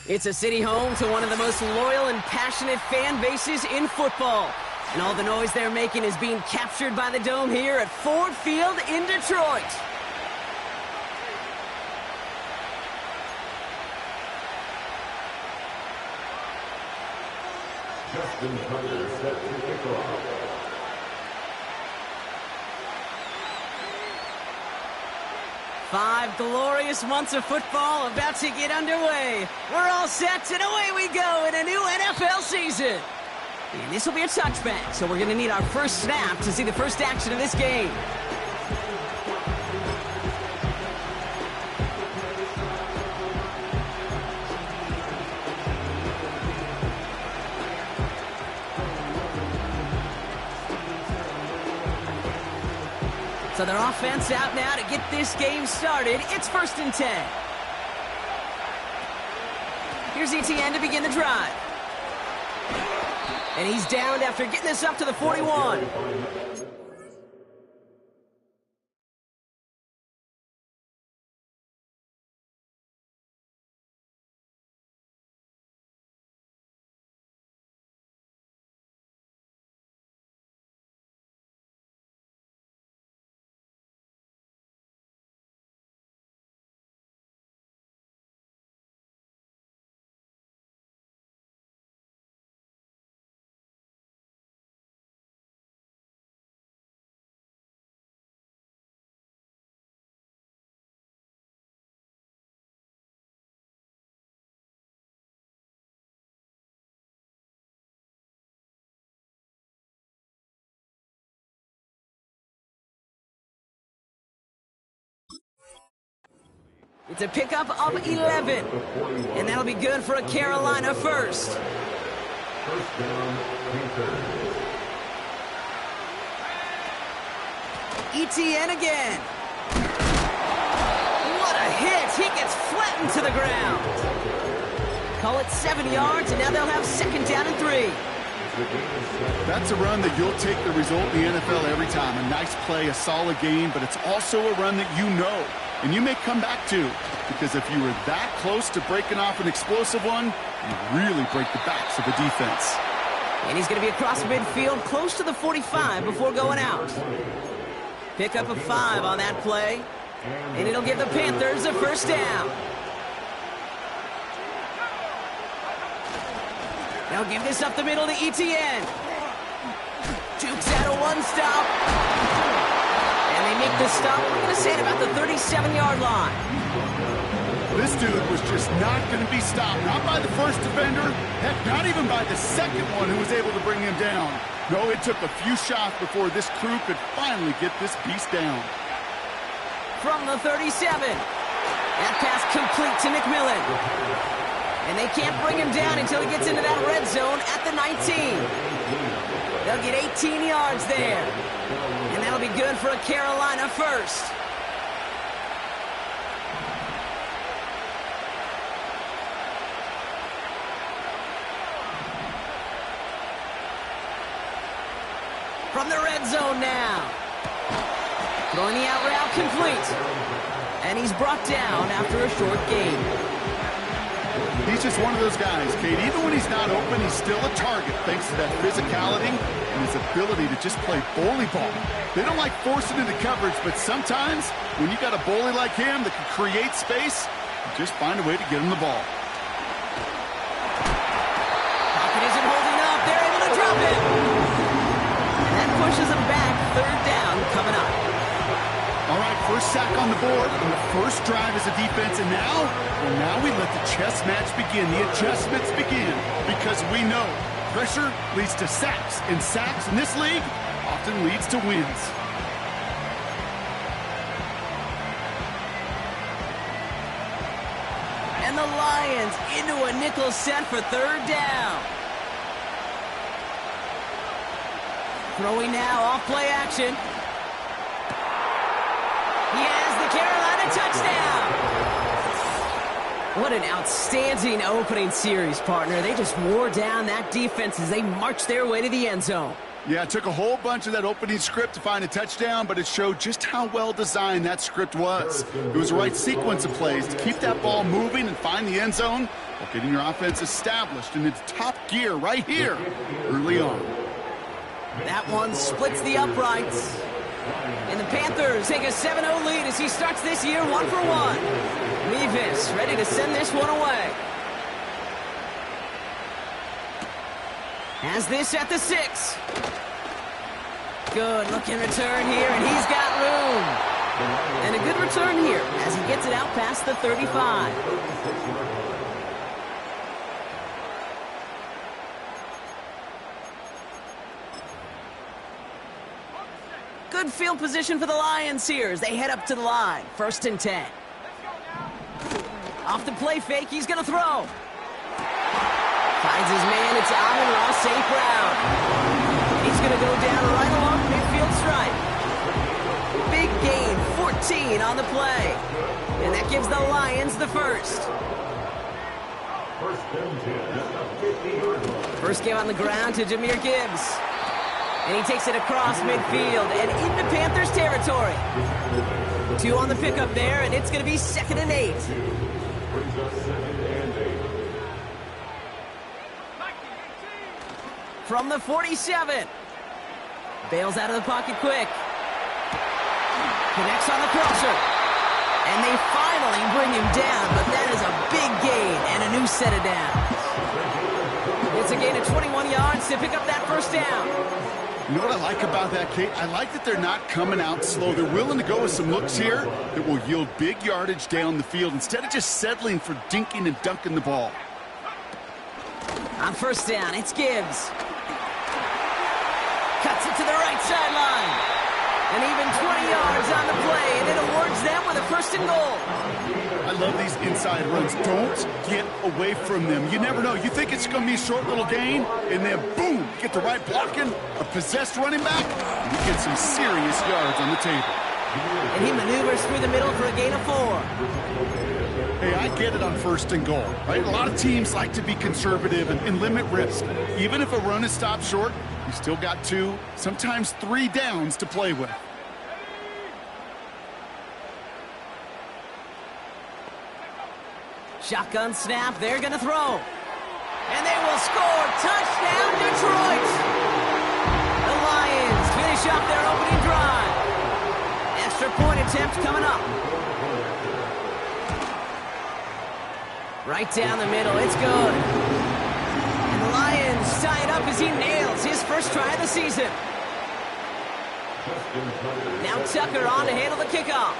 It's a city home to one of the most loyal and passionate fan bases in football. And all the noise they're making is being captured by the Dome here at Ford Field in Detroit. Justin Hunter set to kick off. Five glorious months of football about to get underway. We're all set, and away we go in a new NFL season. And this will be a touchback, so we're going to need our first snap to see the first action of this game. So their offense out now to get this game started. It's 1st and 10. Here's Etienne to begin the drive. And he's downed after getting this up to the 41. It's a pickup of 11. And that'll be good for a Carolina first. First down, Panthers. Etienne again. What a hit. He gets flattened to the ground. Call it 7 yards, and now they'll have 2nd down and 3. That's a run that you'll take the result in the NFL every time. A nice play, a solid game, but it's also a run that you know and you may come back to, because if you were that close to breaking off an explosive one, you really break the backs of the defense. And he's going to be across midfield close to the 45 before going out. Pick up a 5 on that play, and it'll give the Panthers a first down. They'll give this up the middle to Etienne. Jukes out a one-stop. And they make the stop, we're going to say, at about the 37-yard line. This dude was just not going to be stopped. Not by the first defender. Heck, not even by the second one who was able to bring him down. No, it took a few shots before this crew could finally get this beast down. From the 37. That pass complete to McMillan. And they can't bring him down until he gets into that red zone at the 19. They'll get 18 yards there. And that'll be good for a Carolina first. From the red zone now. Throwing the out route complete. And he's brought down after a short gain. He's just one of those guys, Kate. Even when he's not open, he's still a target thanks to that physicality and his ability to just play bully ball. They don't like forcing into coverage, but sometimes when you got a bully like him that can create space, you just find a way to get him the ball. Pocket isn't holding up. They're able to drop it. And that pushes them back. 3rd down coming up. All right, first sack on the board, and the first drive as a defense, and now we let the chess match begin, the adjustments begin, because we know pressure leads to sacks, and sacks in this league often leads to wins. And the Lions into a nickel set for 3rd down. Throwing now, off play action. He has the Carolina touchdown. What an outstanding opening series, partner. They just wore down that defense as they marched their way to the end zone. Yeah, it took a whole bunch of that opening script to find a touchdown, but it showed just how well designed that script was. It was the right sequence of plays to keep that ball moving and find the end zone while getting your offense established in its top gear right here early on. That one splits the uprights. And the Panthers take a 7-0 lead as he starts this year 1 for 1. Mevis ready to send this one away. Has this at the 6. Good looking return here, and he's got room. And a good return here as he gets it out past the 35. Good field position for the Lions here as they head up to the line. 1st and 10. Off the play fake, he's going to throw. Finds his man, it's Amon-Ra St. Brown. He's going to go down right along midfield stripe. Big gain, 14 on the play. And that gives the Lions the first. First game on the ground to Jahmyr Gibbs. And he takes it across midfield and into Panthers territory. 2 on the pickup there, and it's going to be 2nd and 8. From the 47. Bails out of the pocket quick. Connects on the crosser. And they finally bring him down, but that is a big gain and a new set of downs. It's a gain of 21 yards to pick up that first down. You know what I like about that, Kate? I like that they're not coming out slow. They're willing to go with some looks here that will yield big yardage down the field instead of just settling for dinking and dunking the ball. On first down, it's Gibbs. Cuts it to the right sideline. And even 20 yards on the play, and it awards them with a 1st and goal. I love these inside runs. Don't get away from them. You never know. You think it's going to be a short little gain, and then boom, get the right blocking, a possessed running back, and you get some serious yards on the table. And he maneuvers through the middle for a gain of 4. Hey, I get it on 1st and goal, right? A lot of teams like to be conservative and limit risk. Even if a run is stopped short, you still got 2, sometimes 3 downs to play with. Shotgun snap, they're going to throw. And they will score. Touchdown, Detroit! The Lions finish off their opening drive. Extra point attempt coming up. Right down the middle, it's good. And the Lions tie it up as he nails his first try of the season. Now Tucker on to handle the kickoff.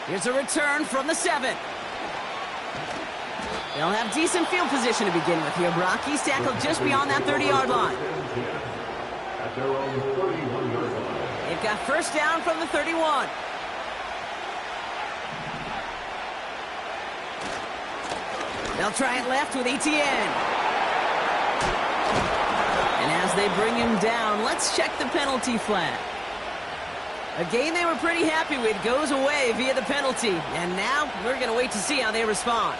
Here's a return from the 7. They'll have decent field position to begin with here, Brock. He's tackled just beyond that 30-yard line. They've got first down from the 31. They'll try it left with Etienne. And as they bring him down, let's check the penalty flag. A game they were pretty happy with goes away via the penalty. And now we're going to wait to see how they respond.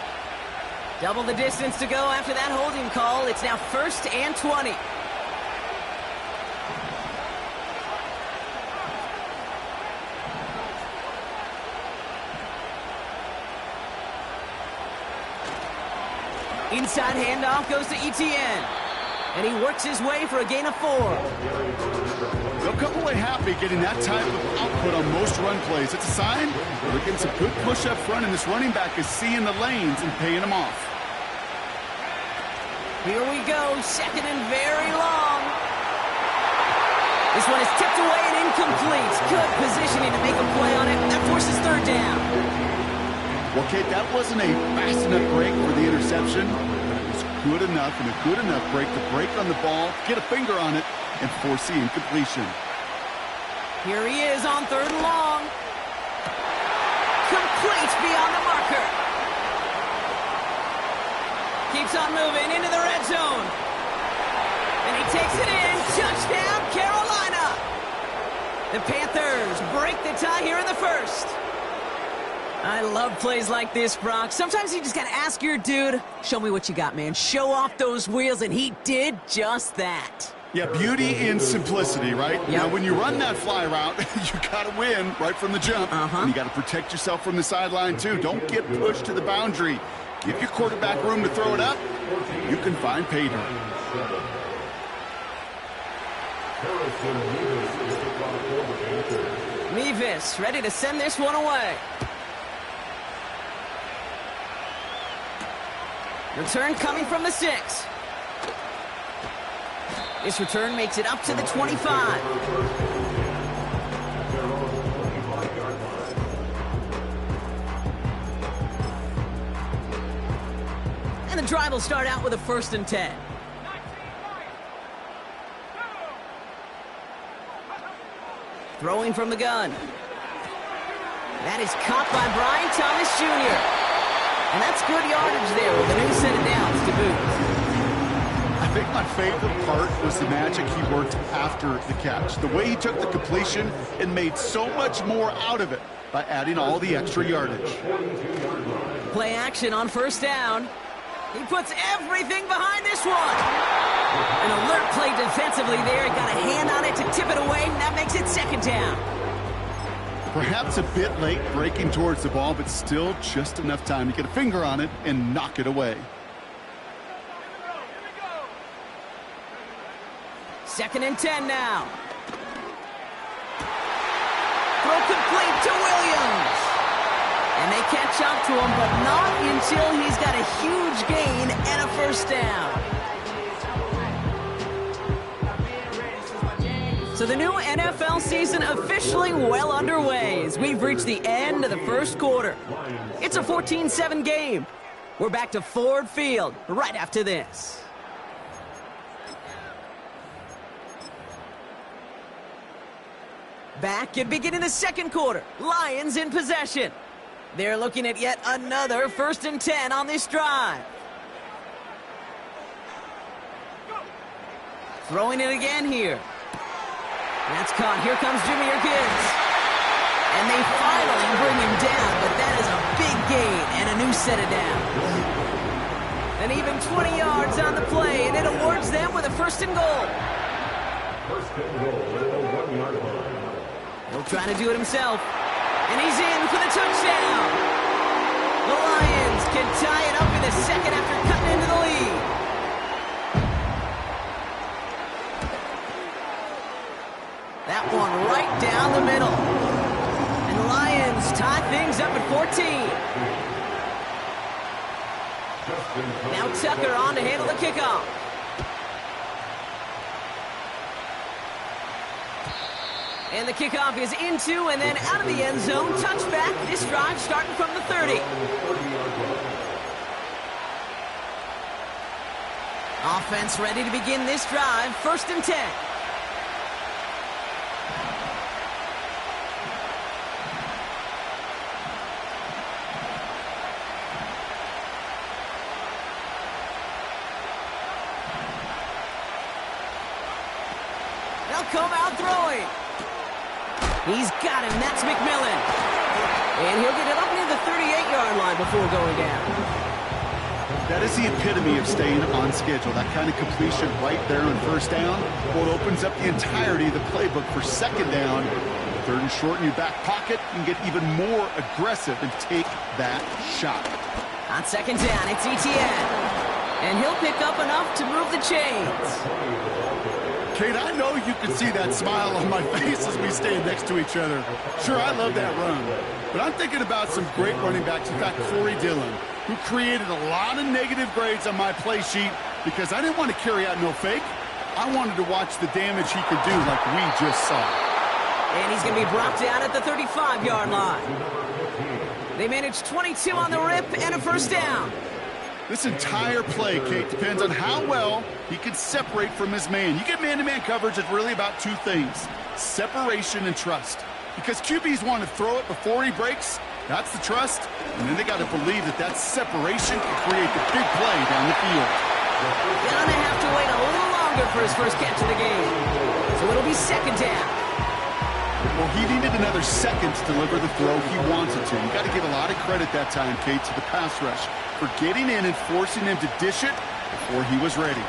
Double the distance to go after that holding call. It's now 1st and 20. Inside handoff goes to Etienne. And he works his way for a gain of 4. They'll come away happy getting that type of output on most run plays. It's a sign they're getting some good push up front, and this running back is seeing the lanes and paying them off. Here we go, 2nd and very long. This one is tipped away and incomplete. Good positioning to make a play on it. That forces 3rd down. Well, Kate, that wasn't a fast enough break for the interception. Good enough and a good enough break to break on the ball, get a finger on it, and force the incompletion. Here he is on 3rd and long. Complete beyond the marker. Keeps on moving into the red zone. And he takes it in. Touchdown, Carolina. The Panthers break the tie here in the 1st. I love plays like this, Brock. Sometimes you just got to ask your dude, show me what you got, man. Show off those wheels, and he did just that. Yeah, beauty in simplicity, right? Yep. Now, when you run that fly route, you got to win right from the jump. And you got to protect yourself from the sideline, too. Don't get pushed to the boundary. Give your quarterback room to throw it up. You can find pay dirt. Mevis ready to send this one away. Return coming from the 6. This return makes it up to the 25. And the drive will start out with a 1st and 10. Throwing from the gun. That is caught by Brian Thomas Jr. And that's good yardage there with a new set of downs to boot. I think my favorite part was the magic he worked after the catch. The way he took the completion and made so much more out of it by adding all the extra yardage. Play action on 1st down. He puts everything behind this one. An alert play defensively there. He got a hand on it to tip it away, and that makes it 2nd down. Perhaps a bit late breaking towards the ball, but still just enough time to get a finger on it and knock it away. 2nd and 10 now. Throw complete to Williams. And they catch up to him, but not until he's got a huge gain and a 1st down. So the new NFL season officially well underway as we've reached the end of the 1st quarter. It's a 14-7 game. We're back to Ford Field right after this. Back at beginning the 2nd quarter. Lions in possession. They're looking at yet another 1st and 10 on this drive. Throwing it again here. That's caught. Here comes Jimmy Gibbs. And they finally bring him down, but that is a big gain and a new set of downs. And even 20 yards on the play, and it awards them with a 1st and goal. 1st and goal at the 1-yard line. He'll try to do it himself. And he's in for the touchdown. The Lions can tie it up in the 2nd after cutting into the lead. That one right down the middle. And the Lions tie things up at 14. Now Tucker on to handle the kickoff. And the kickoff is into and then out of the end zone. Touchback. This drive starting from the 30. Offense ready to begin this drive. 1st and 10. They'll come out throwing. He's got him. That's McMillan. And he'll get it up near the 38-yard line before going down. That is the epitome of staying on schedule. That kind of completion right there on 1st down. Well, it opens up the entirety of the playbook for 2nd down. 3rd and short in your back pocket. You can get even more aggressive and take that shot. On 2nd down, it's ETN. And he'll pick up enough to move the chains. Kate, I know you can see that smile on my face as we stand next to each other. Sure, I love that run. But I'm thinking about some great running backs. In fact, Corey Dillon, who created a lot of negative grades on my play sheet because I didn't want to carry out no fake. I wanted to watch the damage he could do like we just saw. And he's going to be brought down at the 35-yard line. They managed 22 on the rip and a 1st down. This entire play, Kate, depends on how well he can separate from his man. You get man-to-man coverage, it's really about 2 things, separation and trust. Because QBs want to throw it before he breaks, that's the trust, and then they got to believe that that separation can create the big play down the field. Gonna have to wait a little longer for his first catch of the game. So it'll be 2nd down. Well, he needed another second to deliver the throw he wanted to. You got to give a lot of credit that time, Kate, to the pass rush for getting in and forcing him to dish it before he was ready.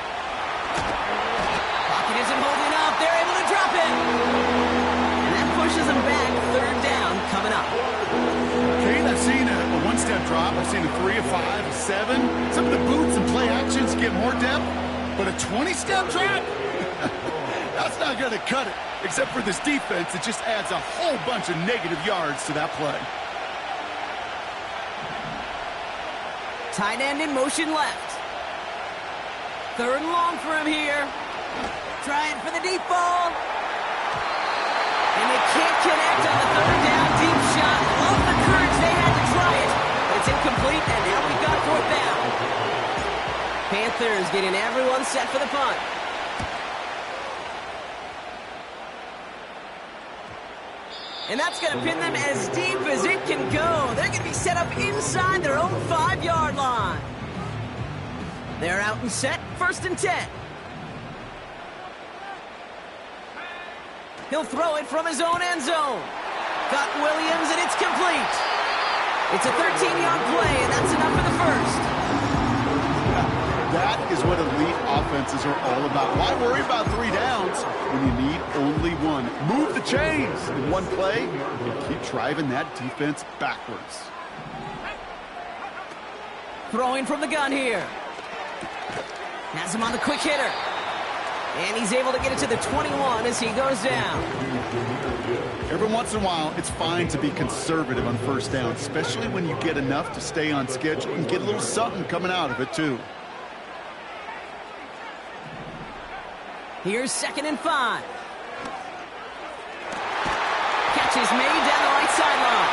Pocket isn't holding up. They're able to drop it. And that pushes them back. Third down coming up. Kate, I've seen a one-step drop. I've seen a 3, a 5, a 7. Some of the boots and play actions get more depth, but a 20-step drop? That's not going to cut it. Except for this defense, it just adds a whole bunch of negative yards to that play. Tight end in motion left. Third and long for him here. Trying for the deep ball. And they can't connect on the third down deep shot. Love the courage they had to try it. But it's incomplete, and now we've got fourth down. Panthers getting everyone set for the punt. And that's going to pin them as deep as it can go. They're going to be set up inside their own 5-yard line. They're out and set, 1st and 10. He'll throw it from his own end zone. Got Williams, and it's complete. It's a 13-yard play, and that's enough for the first. That is what elite offenses are all about. Why worry about 3 downs when you need only one? Move the chains in one play and keep driving that defense backwards. Throwing from the gun here. Has him on the quick hitter. And he's able to get it to the 21 as he goes down. Every once in a while, it's fine to be conservative on 1st down, especially when you get enough to stay on schedule and get a little something coming out of it, too. Here's 2nd and 5. Catch is made down the right sideline.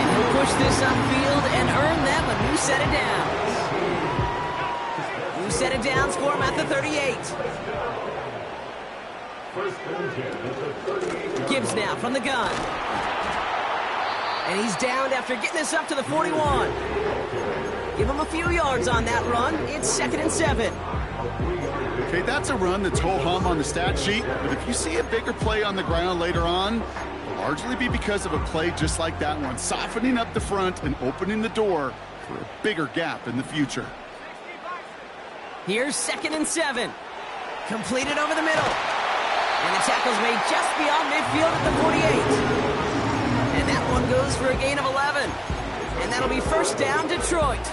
And he'll push this upfield and earn them a new set of downs. New set of downs for him at the 38. Gibbs now from the gun. And he's downed after getting this up to the 41. Give him a few yards on that run. It's 2nd and 7. Okay, that's a run that's ho-hum on the stat sheet, but if you see a bigger play on the ground later on, it'll largely be because of a play just like that one, softening up the front and opening the door for a bigger gap in the future. Here's 2nd and 7. Completed over the middle. And the tackle's made just beyond midfield at the 48. And that one goes for a gain of 11. And that'll be 1st down, Detroit.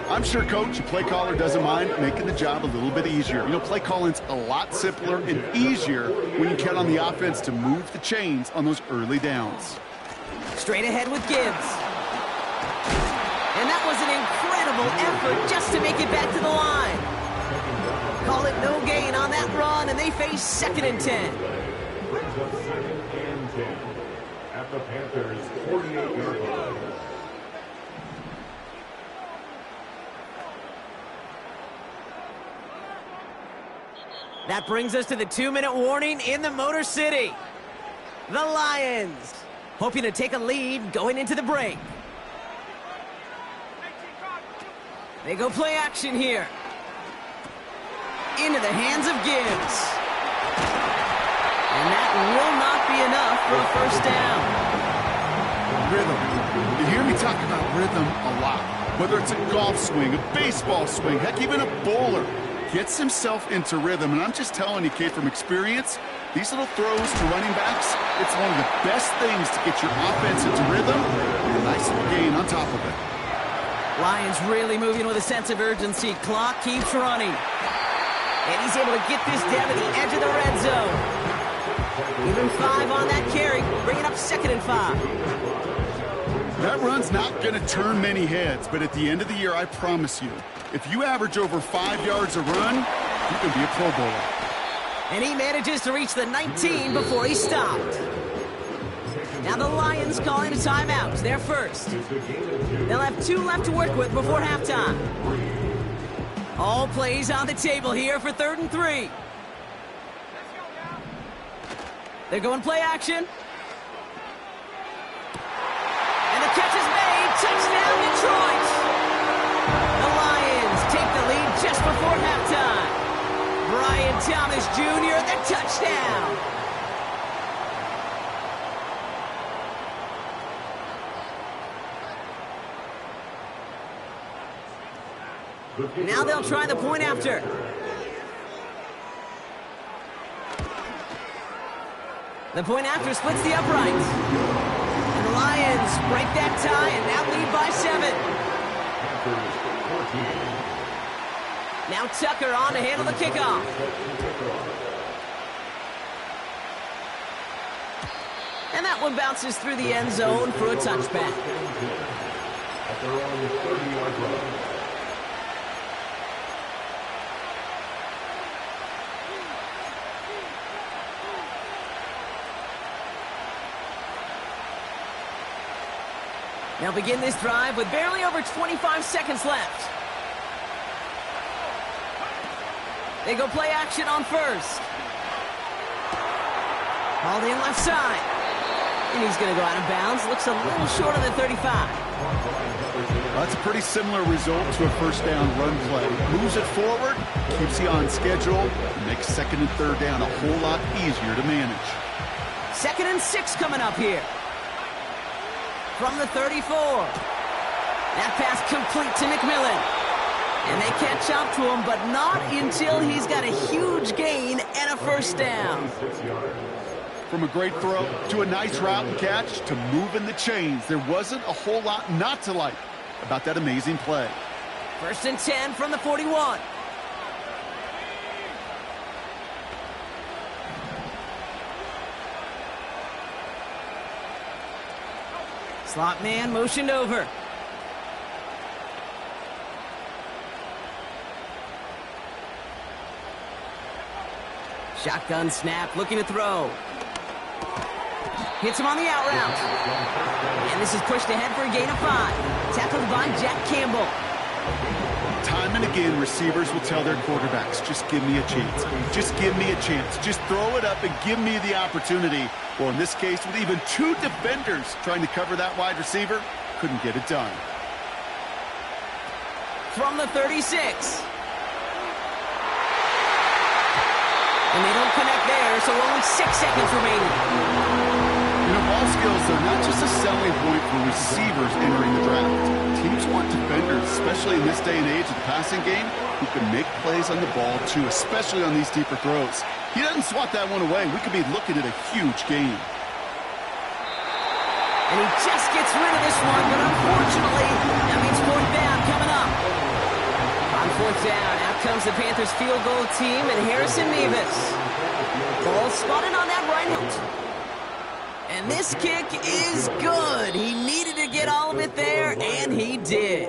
I'm sure Coach, the play caller, doesn't mind making the job a little bit easier. You know, play calling's a lot simpler and easier when you count on the offense to move the chains on those early downs. Straight ahead with Gibbs. And that was an incredible effort just to make it back to the line. Call it no gain on that run, and they face 2nd and 10. Brings up 2nd and 10 at the Panthers' 48-yard line. That brings us to the 2-minute warning in the Motor City. The Lions hoping to take a lead going into the break. They go play action here. Into the hands of Gibbs. And that will not be enough for a 1st down. Rhythm. You hear me talk about rhythm a lot. Whether it's a golf swing, a baseball swing, heck, even a bowler. Gets himself into rhythm, and I'm just telling you, Kate, from experience, these little throws to running backs, it's one of the best things to get your offense into rhythm and a nice little gain on top of it. Lions really moving with a sense of urgency. Clock keeps running. And he's able to get this down to the edge of the red zone. Even 5 on that carry, bringing up 2nd and 5. That run's not going to turn many heads, but at the end of the year, I promise you, if you average over 5 yards a run, you can be a Pro Bowler. And he manages to reach the 19 before he stopped. Now the Lions calling a timeout. They're first. They'll have 2 left to work with before halftime. All plays on the table here for 3rd and 3. They're going play action. And the catch is made. Touchdown, Detroit. The Lions take the lead just before halftime. Brian Thomas Jr., the touchdown. Now they'll try the point after. The point after splits the uprights. And the Lions break that tie and now lead by 7. Now Tucker on to handle the kickoff. And that one bounces through the end zone for a touchback. At their own 30-yard line. Now begin this drive with barely over 25 seconds left. They go play action on first. Hauled in left side. And he's going to go out of bounds. Looks a little short of the 35. That's a pretty similar result to a first down run play. Moves it forward, keeps you on schedule, and makes second and third down a whole lot easier to manage. 2nd and 6 coming up here. From the 34. That pass complete to McMillan. And they catch up to him, but not until he's got a huge gain and a first down. From a great throw to a nice route and catch to moving the chains, there wasn't a whole lot not to like about that amazing play. 1st and 10 from the 41. Slot man motioned over. Shotgun snap, looking to throw. Hits him on the out route. And this is pushed ahead for a gain of 5. Tackled by Jack Campbell. Time and again, receivers will tell their quarterbacks, just give me a chance. Just give me a chance. Just throw it up and give me the opportunity. Well, in this case, with even 2 defenders trying to cover that wide receiver, couldn't get it done. From the 36. And they don't connect there, so only 6 seconds remaining. You know, ball skills are not just a selling point for receivers entering the draft. Teams want defenders, especially in this day and age of the passing game, who can make plays on the ball, too, especially on these deeper throws. He doesn't swat that one away. We could be looking at a huge gain. And he just gets rid of this one, but unfortunately, that means 4th down coming up. On 4th down, out comes the Panthers field goal team and Harrison Nevis. Ball spotted on that right hilt. And this kick is good. He needed to get all of it there, and he did.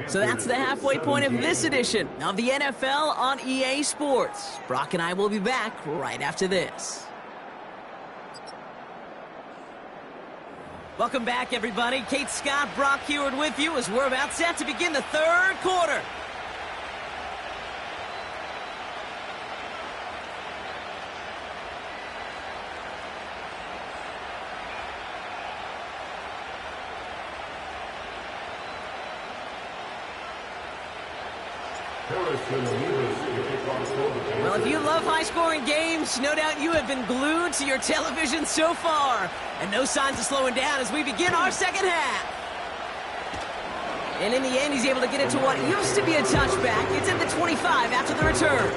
So that's the halfway point of this edition of the NFL on EA Sports. Brock and I will be back right after this. Welcome back, everybody. Kate Scott, Brock Heward with you as we're about set to begin the 3rd quarter. Well, if you love high-scoring games, no doubt you have been glued to your television so far. And no signs of slowing down as we begin our 2nd half. And in the end, he's able to get it to what used to be a touchback. It's at the 25 after the return.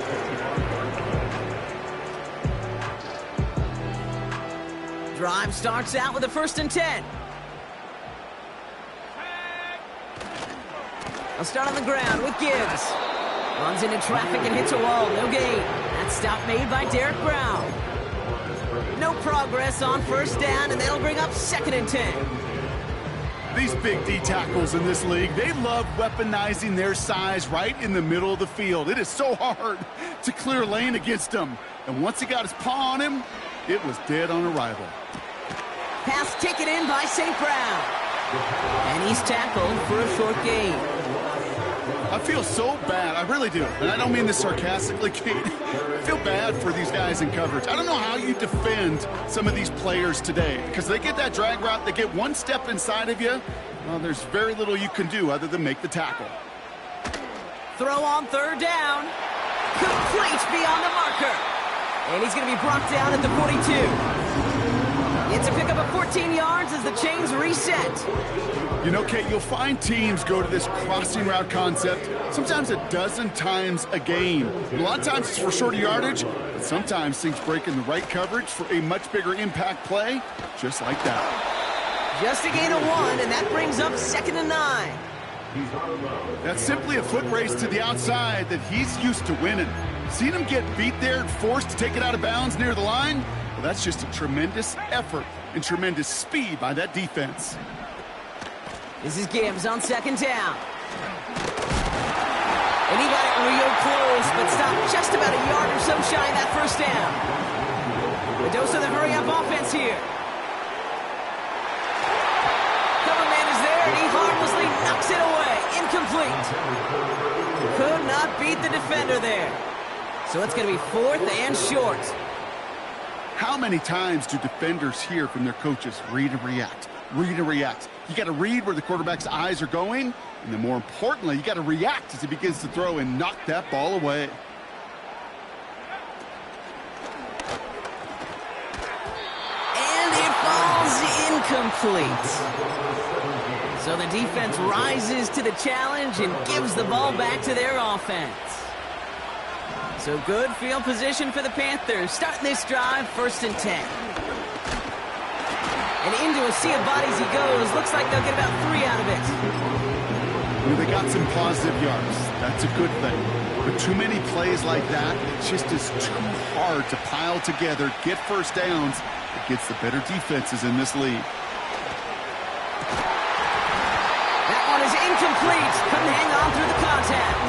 Drive starts out with a 1st and 10. I'll start on the ground with Gibbs. Runs into traffic and hits a wall. No gain. That stop made by Derek Brown. No progress on 1st down, and that'll bring up 2nd and 10. These big D tackles in this league, they love weaponizing their size right in the middle of the field. It is so hard to clear lane against them. And once he got his paw on him, it was dead on arrival. Pass taken in by St. Brown. And he's tackled for a short gain. I feel so bad. I really do. And I don't mean this sarcastically, Kate. I feel bad for these guys in coverage. I don't know how you defend some of these players today, because they get that drag route, they get one step inside of you. Well, there's very little you can do other than make the tackle. Throw on 3rd down. Complete beyond the marker. And he's going to be brought down at the 42. It's a pickup of 14 yards as the chains reset. You know, Kate, you'll find teams go to this crossing route concept sometimes a dozen times a game. A lot of times it's for shorter yardage, but sometimes things break in the right coverage for a much bigger impact play, just like that. Just a gain of 1, and that brings up 2nd and 9. That's simply a foot race to the outside that he's used to winning. Seen him get beat there and forced to take it out of bounds near the line? Well, that's just a tremendous effort and tremendous speed by that defense. This is Gibbs on 2nd down. And he got it real close, but stopped just about a yard or so shy of that 1st down. The dose of the hurry-up offense here. Cover man is there, and he harmlessly knocks it away. Incomplete. Could not beat the defender there. So it's going to be 4th and short. How many times do defenders hear from their coaches, read and react, read and react? You got to read where the quarterback's eyes are going, and then more importantly, you got to react as he begins to throw and knock that ball away. And it falls incomplete. So the defense rises to the challenge and gives the ball back to their offense. So good field position for the Panthers. Starting this drive, 1st and 10. And into a sea of bodies he goes. Looks like they'll get about 3 out of it. Well, they got some positive yards. That's a good thing. But too many plays like that, it just is too hard to pile together, get 1st downs against the better defenses in this league. That one is incomplete. Couldn't hang on through the contact.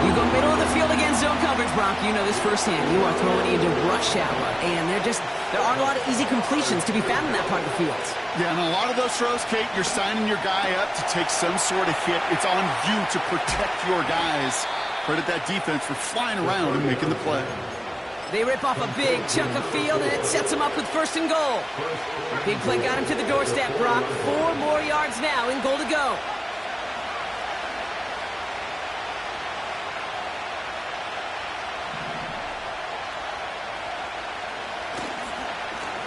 You go middle of the field against zone coverage, Brock. You know this firsthand. You are throwing into rush hour, and there aren't a lot of easy completions to be found in that part of the field. Yeah, and a lot of those throws, Kate, you're signing your guy up to take some sort of hit. It's on you to protect your guys. Credit that defense for flying around and making the play. They rip off a big chunk of field, and it sets them up with 1st and goal. Big play got him to the doorstep, Brock. 4 more yards now in goal to go.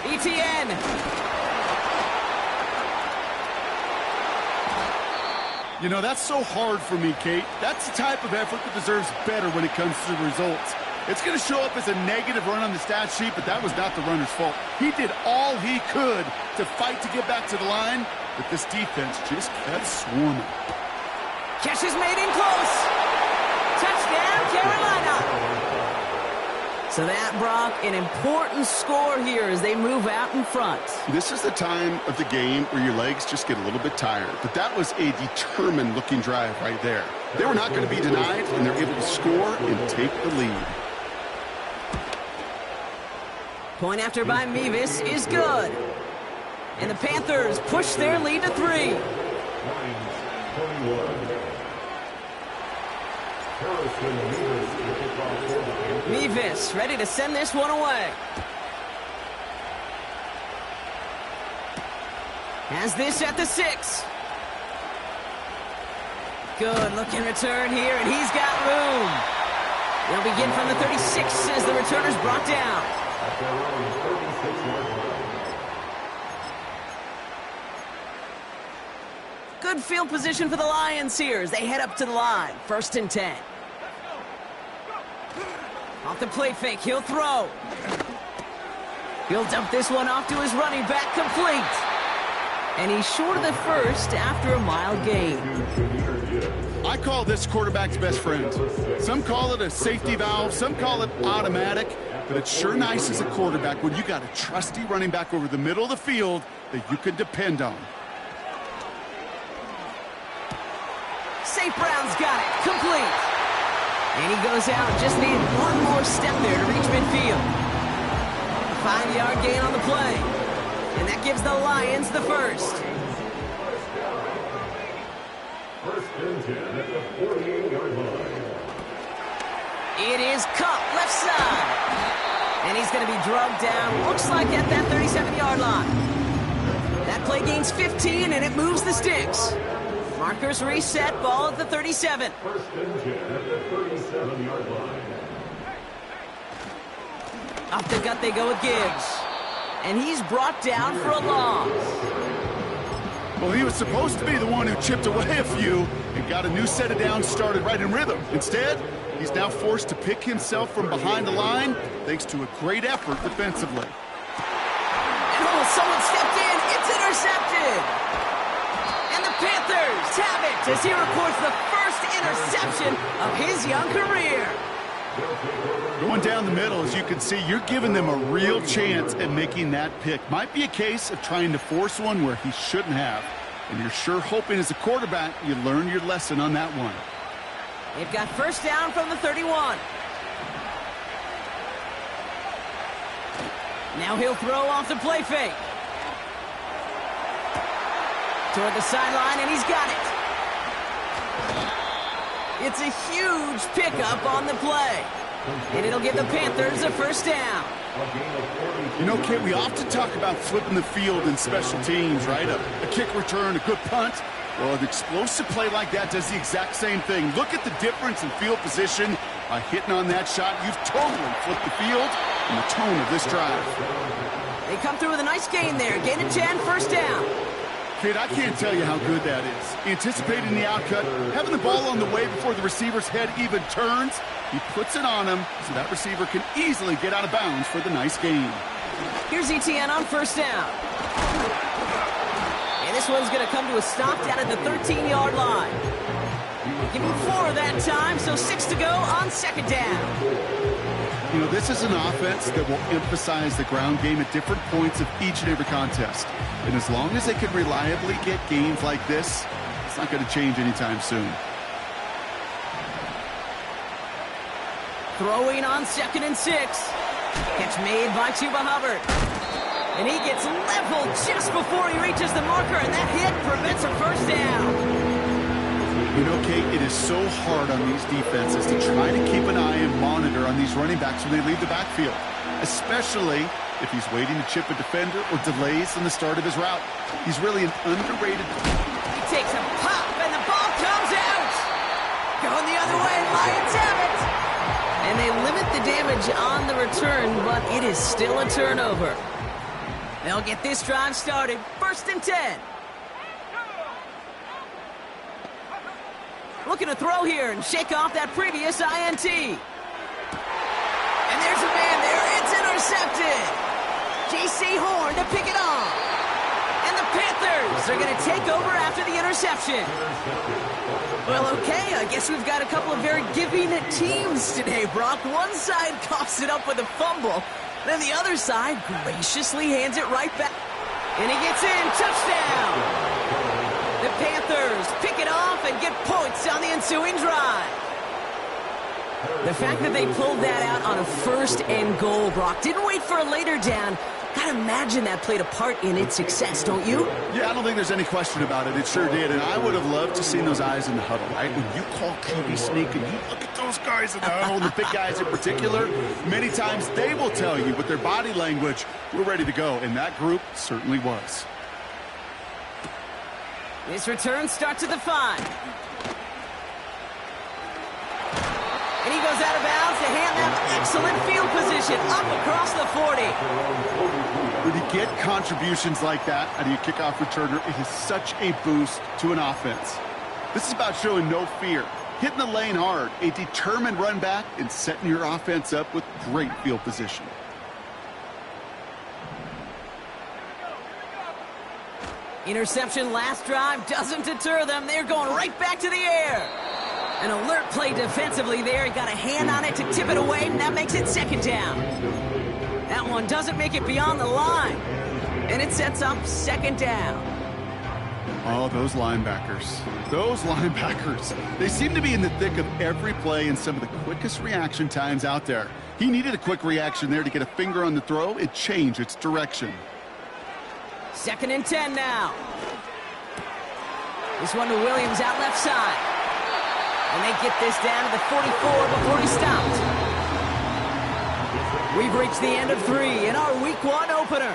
ETN. You know, that's so hard for me, Kate. That's the type of effort that deserves better when it comes to the results. It's going to show up as a negative run on the stat sheet, but that was not the runner's fault. He did all he could to fight to get back to the line, but this defense just kept swarming. Catch is made in close. Touchdown, Carolina. So that, Brock, an important score here as they move out in front. This is the time of the game where your legs just get a little bit tired. But that was a determined-looking drive right there. They were not going to be denied, and they're able to score and take the lead. Point after by Mevis is good. And the Panthers push their lead to 3. Mevis ready to send this one away. Has this at the 6. Good looking return here, and he's got room. They'll begin from the 36 as the returner's brought down. Good field position for the Lions here as they head up to the line. 1st and 10. Off the play fake, he'll throw. He'll dump this one off to his running back, complete. And he's short of the 1st after a mild gain. I call this quarterback's best friend. Some call it a safety valve, some call it automatic, but it's sure nice as a quarterback when you got a trusty running back over the middle of the field that you can depend on. St. Brown's got it, complete. And he goes out, just needed one more step there to reach midfield. A 5-yard gain on the play. And that gives the Lions the 1st. First and 10 at the 48-yard line. It is Cup, left side. And he's going to be drugged down, looks like at that 37-yard line. That play gains 15, and it moves the sticks. Markers reset, ball at the 37. First and 10 at the 37-yard line. Off the gut they go with Gibbs. And he's brought down for a loss. Well, he was supposed to be the one who chipped away a few and got a new set of downs started right in rhythm. Instead, he's now forced to pick himself from behind the line thanks to a great effort defensively. And someone stepped in. It's intercepted. And the Panthers have it as he records the first interception of his young career. Going down the middle, as you can see, you're giving them a real chance at making that pick. Might be a case of trying to force one where he shouldn't have. And you're sure hoping as a quarterback you learn your lesson on that one. They've got first down from the 31. Now he'll throw off the play fake. Toward the sideline, and he's got it. It's a huge pickup on the play. And it'll give the Panthers a first down. You know, Kate, we often talk about flipping the field in special teams, right? A kick return, a good punt. Well, an explosive play like that does the exact same thing. Look at the difference in field position. By hitting on that shot, you've totally flipped the field and the tone of this drive. They come through with a nice gain there. Gain of 10, first down. Kid, I can't tell you how good that is. Anticipating the outcut, having the ball on the way before the receiver's head even turns, he puts it on him so that receiver can easily get out of bounds for the nice gain. Here's ETN on first down. And this one's going to come to a stop down at the 13-yard line. Give him 4 that time, so 6 to go on second down. You know, this is an offense that will emphasize the ground game at different points of each and every contest. And as long as they can reliably get gains like this, it's not going to change anytime soon. Throwing on 2nd and 6. Catch made by Chuba Hubbard. And he gets leveled just before he reaches the marker, and that hit prevents a first down. You know, Kate, it is so hard on these defenses to try to keep an eye and monitor on these running backs when they leave the backfield, especially if he's waiting to chip a defender or delays in the start of his route. He's really an underrated. He takes a pop, and the ball comes out. Going the other way, Lions have it. And they limit the damage on the return, but it is still a turnover. They'll get this drive started. 1st and 10. Looking to throw here and shake off that previous INT. And there's a man there. It's intercepted. J.C. Horn to pick it off. And the Panthers are going to take over after the interception. Well, okay, I guess we've got a couple of very giving teams today, Brock. One side coughs it up with a fumble. Then the other side graciously hands it right back. And he gets in. Touchdown. The Panthers pick it off and get points on the ensuing drive. The fact that they pulled that out on a 1st and goal, Brock, didn't wait for a later down. Gotta imagine that played a part in its success, don't you? Yeah, I don't think there's any question about it. It sure did, and I would have loved to see those eyes in the huddle, right? When you call QB sneak and you look at those guys in the huddle, the big guys in particular, many times they will tell you with their body language, we're ready to go, and that group certainly was. This return starts at the 5. And he goes out of bounds to hand them excellent field position up across the 40. When you get contributions like that out of your kickoff returner, it is such a boost to an offense. This is about showing no fear, hitting the lane hard, a determined run back, and setting your offense up with great field position. Interception last drive doesn't deter them. They're going right back to the air. An alert play defensively there. He got a hand on it to tip it away, and that makes it 2nd down. That one doesn't make it beyond the line. And it sets up 2nd down. Oh, those linebackers. Those linebackers. They seem to be in the thick of every play and some of the quickest reaction times out there. He needed a quick reaction there to get a finger on the throw. It changed its direction. 2nd and 10 now. This one to Williams out left side. And they get this down to the 44 before he stopped. We've reached the end of 3 in our Week 1 opener.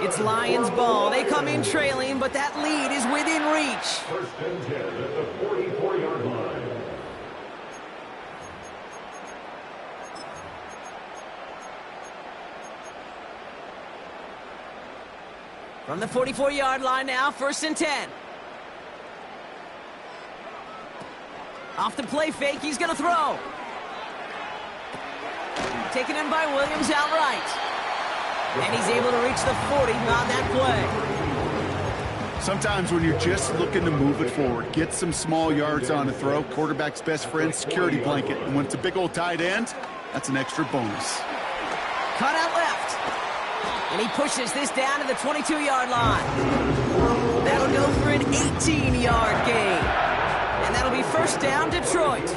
It's Lions ball. They come in trailing, but that lead is within reach. 1st and 10 at the 44-yard line. From the 44-yard line now, 1st and 10. Off the play fake, he's going to throw. Taken in by Williams outright. And he's able to reach the 40 on that play. Sometimes when you're just looking to move it forward, get some small yards on a throw, quarterback's best friend, security blanket. And when it's a big old tight end, that's an extra bonus. Cut out left. And he pushes this down to the 22-yard line. That'll go for an 18-yard gain. And that'll be 1st down, Detroit.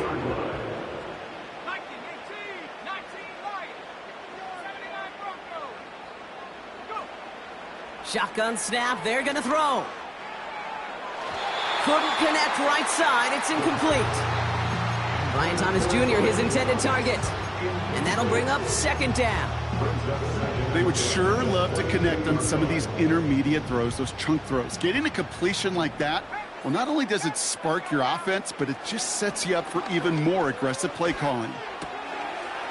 Shotgun snap, they're going to throw. Couldn't connect right side, it's incomplete. Brian Thomas Jr., his intended target. And that'll bring up 2nd down. They would sure love to connect on some of these intermediate throws, those chunk throws. Getting a completion like that, well, not only does it spark your offense, but it just sets you up for even more aggressive play calling.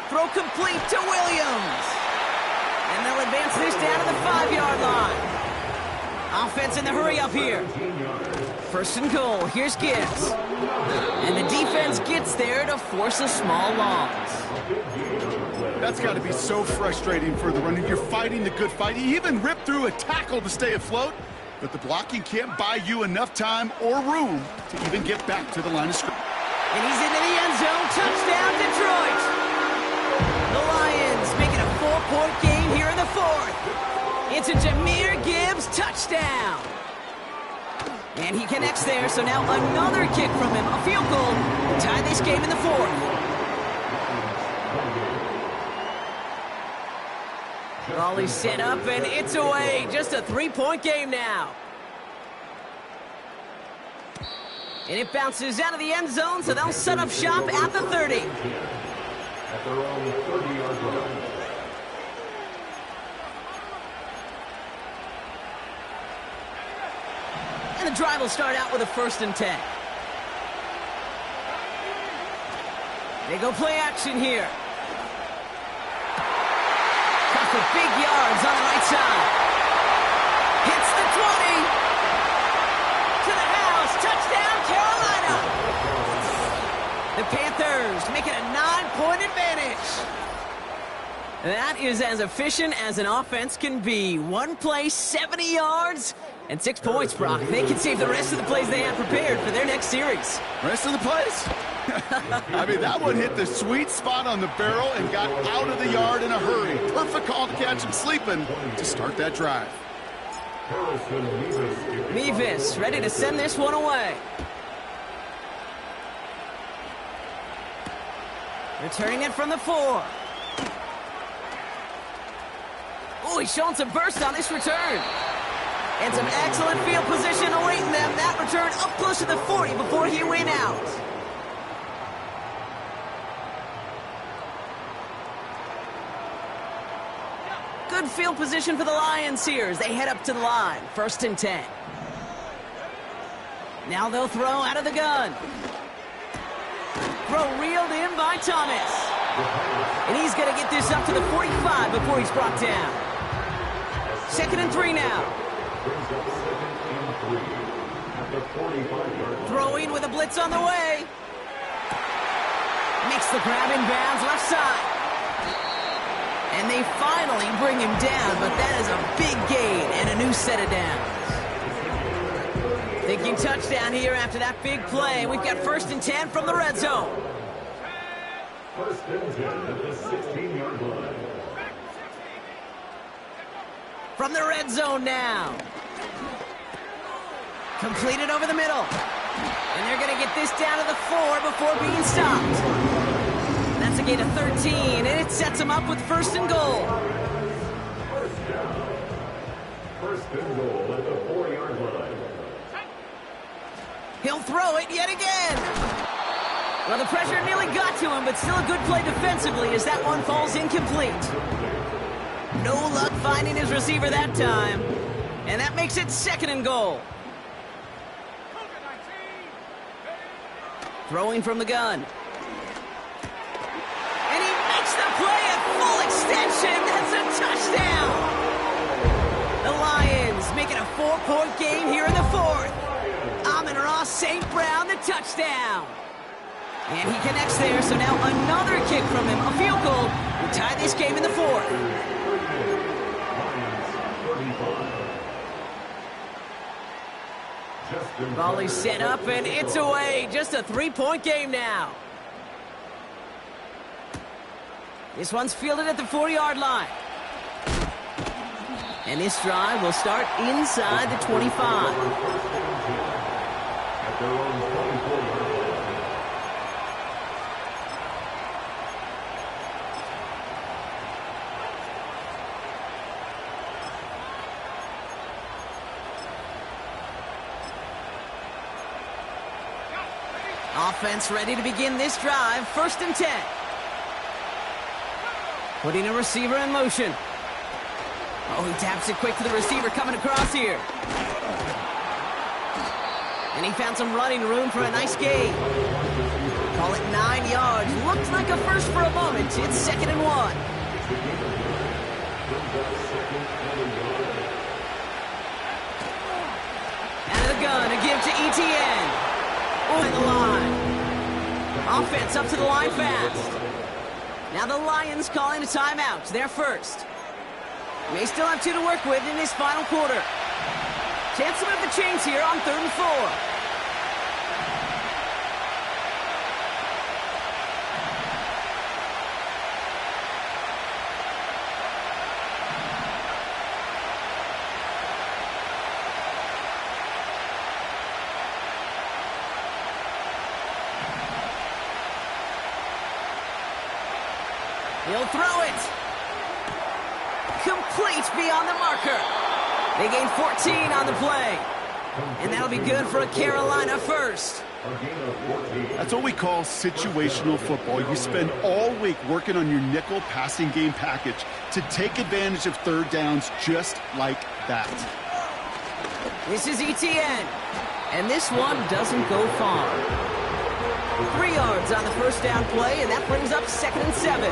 Throw complete to Williams. And they'll advance this down to the 5-yard line. Offense in the hurry up here. 1st and goal. Here's Gibbs. And the defense gets there to force a small loss. That's got to be so frustrating for the runner. You're fighting the good fight. You even rip through a tackle to stay afloat, but the blocking can't buy you enough time or room to even get back to the line of scrimmage. And he's into the end zone. Touchdown, Detroit. The Lions make it a 4-point game here in the 4th. It's a Jahmyr Gibbs touchdown. And he connects there, so now another kick from him. A field goal to tie this game in the 4th. Raleigh's set up, and it's away. Just a 3-point game now. And it bounces out of the end zone, so they'll set up shop at the 30. At their own 30-yard line. And the drive will start out with a 1st and 10. They go play action here. Got for big yards on the right side. Hits the 20. To the house. Touchdown, Carolina. The Panthers make it a 9-point advantage. That is as efficient as an offense can be. One play, 70 yards, and 6 points, Brock. They can save the rest of the plays they have prepared for their next series. Rest of the plays? I mean, that one hit the sweet spot on the barrel and got out of the yard in a hurry. Perfect call to catch him sleeping to start that drive. Mevis ready to send this one away. Returning it from the 4. Oh, he's showing some burst on this return. And some excellent field position awaiting them. That return up close to the 40 before he went out. Good field position for the Lions here as they head up to the line. 1st and 10. Now they'll throw out of the gun. Throw reeled in by Thomas. And he's going to get this up to the 45 before he's brought down. 2nd and 3 now. Throwing with a blitz on the way. Makes the grab in bounds left side. And they finally bring him down, but that is a big gain and a new set of downs. Thinking touchdown here after that big play. We've got 1st and 10 from the red zone. 1st and 10 at the 16-yard line. From the red zone now. Completed over the middle. And they're going to get this down to the 4 before being stopped. That's a gain of 13, and it sets them up with 1st and goal. 1st down. 1st and goal at the 4-yard line. He'll throw it yet again. Well, the pressure nearly got to him, but still a good play defensively as that one falls incomplete. No luck finding his receiver that time. And that makes it 2nd and goal. Throwing from the gun. And he makes the play at full extension. That's a touchdown. The Lions make it 4-point game here in the fourth. Amon-Ra St. Brown, the touchdown. And he connects there, so now another kick from him. A field goal will tie this game in the fourth. Volley set up, and it's away. Just a 3-point game now. This one's fielded at the 4-yard line. And this drive will start inside the 25. At their own 24-yard line. Offense ready to begin this drive. 1st and 10. Putting a receiver in motion. Oh, he taps it quick to the receiver coming across here. And he found some running room for a nice gain. Call it 9 yards. Looked like a first for a moment. It's 2nd and 1. Out of the gun, a give to ETN. On the line. Offense up to the line fast. Now the Lions calling a timeout. They're first. May still have 2 to work with in this final quarter. Chance to move the chains here on 3rd and 4. He'll throw it. Complete beyond the marker. They gain 14 on the play. And that'll be good for a Carolina first. That's what we call situational football. You spend all week working on your nickel passing game package to take advantage of 3rd downs just like that. This is ETN. And this one doesn't go far. 3 yards on the 1st down play, and that brings up 2nd and 7.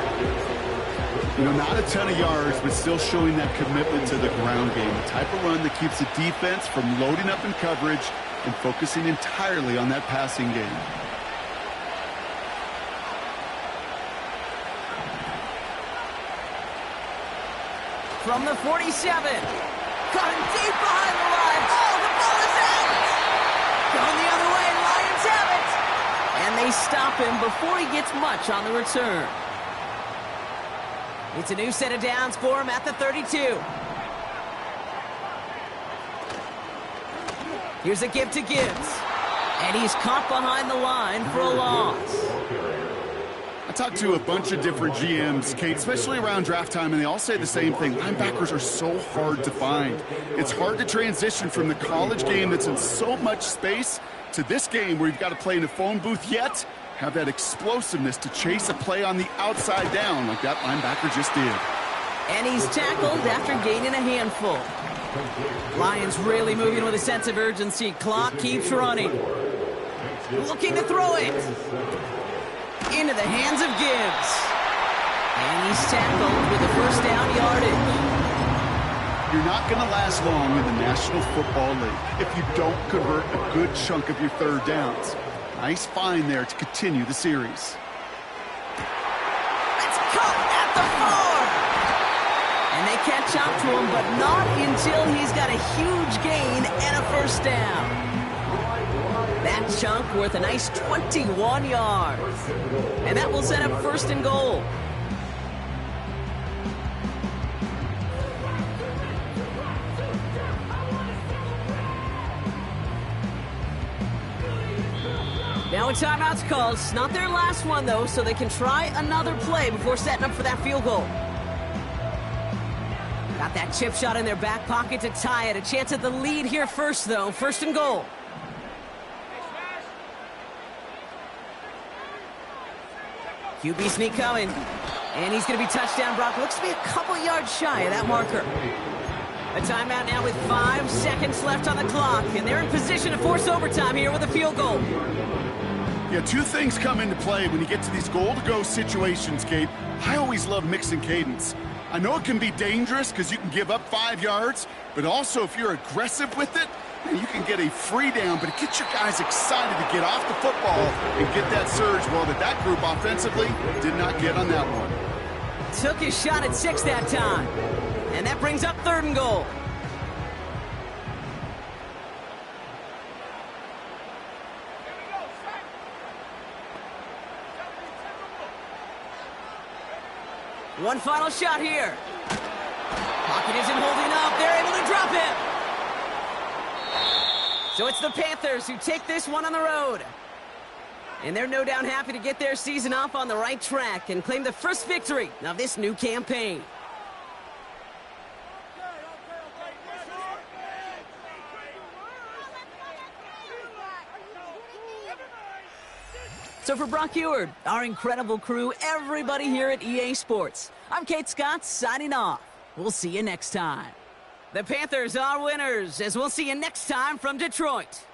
You know, not a ton of yards, but still showing that commitment to the ground game. The type of run that keeps the defense from loading up in coverage and focusing entirely on that passing game. From the 47. Cutting deep behind the line. Oh, the ball is out! Going the other way, Lions have it! And they stop him before he gets much on the return. It's a new set of downs for him at the 32. Here's a give to Gibbs. And he's caught behind the line for a loss. I talked to a bunch of different GMs, Kate, especially around draft time, and they all say the same thing. Linebackers are so hard to find. It's hard to transition from the college game that's in so much space to this game where you've got to play in a phone booth, yet have that explosiveness to chase a play on the outside down like that linebacker just did. And he's tackled after gaining a handful. Lions really moving with a sense of urgency. Clock keeps running. Looking to throw it. Into the hands of Gibbs. And he's tackled with a 1st down yardage. You're not going to last long in the National Football League if you don't convert a good chunk of your 3rd downs. Nice find there to continue the series. It's caught at the 4. And they catch up to him, but not until he's got a huge gain and a 1st down. That chunk worth a nice 21 yards. And that will set up 1st and goal. Now a timeout's called. It's not their last one, though, so they can try another play before setting up for that field goal. Got that chip shot in their back pocket to tie it. A chance at the lead here first, though. 1st and goal. QB sneak coming. And he's going to be touchdown blocked. Looks to be a couple yards shy of that marker. A timeout now with 5 seconds left on the clock. And they're in position to force overtime here with a field goal. Yeah, 2 things come into play when you get to these goal-to-go situations, Kate. I always love mixing cadence. I know it can be dangerous because you can give up 5 yards, but also if you're aggressive with it, man, you can get a free down, but it gets your guys excited to get off the football and get that surge. Well, that group offensively did not get on that one. Took his shot at 6 that time. And that brings up 3rd and goal. One final shot here. Pocket isn't holding up. They're able to drop it. So it's the Panthers who take this one on the road. And they're no doubt happy to get their season off on the right track and claim the first victory of this new campaign. So for Brock Eward, our incredible crew, everybody here at EA Sports, I'm Kate Scott signing off. We'll see you next time. The Panthers are winners, as we'll see you next time from Detroit.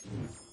Panthers.